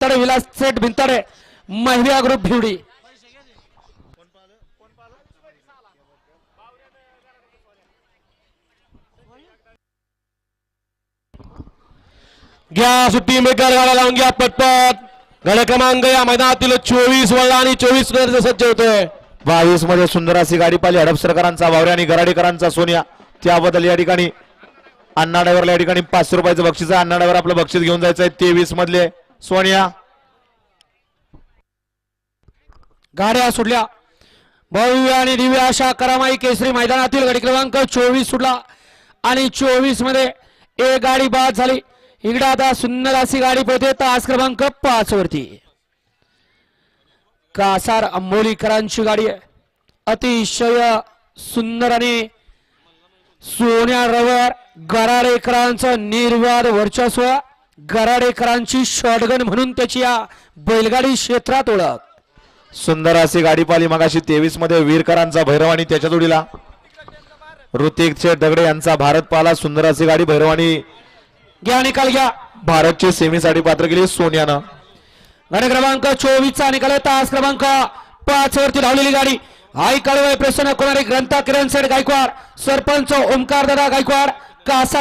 तडे विलास सेठ भिंतडे महिला ग्रुप भिवडी. घ्या सुट्टी मेकर गाड्या लावून घ्या पटपट. गाड्या क्रमांक या मैदानातील 24 वळला आणि 24 वर सज्ज होतोय. 22 मध्ये सुंदर अशी गाडी पाहिली हडपसरकरांचा बावरे आणि गराडेकरांचा सोन्या. त्याबद्दल या ठिकाणी अण्णा ड्रायव्हरला या ठिकाणी 500 रुपयाचं बक्षीस आहे. अण्णा ड्रायव्हर आपलं बक्षीस घेऊन जायचं आहे. 23 मधले सोन्या गाड्या सुटल्या. भव्य आणि दिव्य अशा करामाई केसरी मैदानातील गाडी क्रमांक 24 सुटला आणि 24 मध्ये एक गाडी बाद झाली. इकडे आता सुंदर अशी गाडी पळते तास क्रमांक 5 वरती. कासार अंबोलीकरांची गाडी आहे. अतिशय सुंदर आणि सोन्या रवर गराडेकरांचं निर्वाद वर्चस्व. गराडेकरांची शॉटगन म्हणून त्याची या बैलगाडी क्षेत्रात ओळख. सुंदर अशी गाडी पाहिली मगाशी 23 मध्ये वीरकरांचा भैरव आणि त्याच्या जोडीला ऋतिक दगडे यांचा भारत पाला. सुंदर अशी गाडी भैरवानी घ्या निकाल घ्या. भारतची सेमीसाठी पात्र केली सोन्यानं. गाडी क्रमांक 24 चा निकाल तास क्रमांक 5 वरती धावलेली गाडी. आई काळवे प्रसन्न कुमारी ग्रंथा किरण सेठ गायकवाड सरपंच ओमकार दादा गायकवाड कासा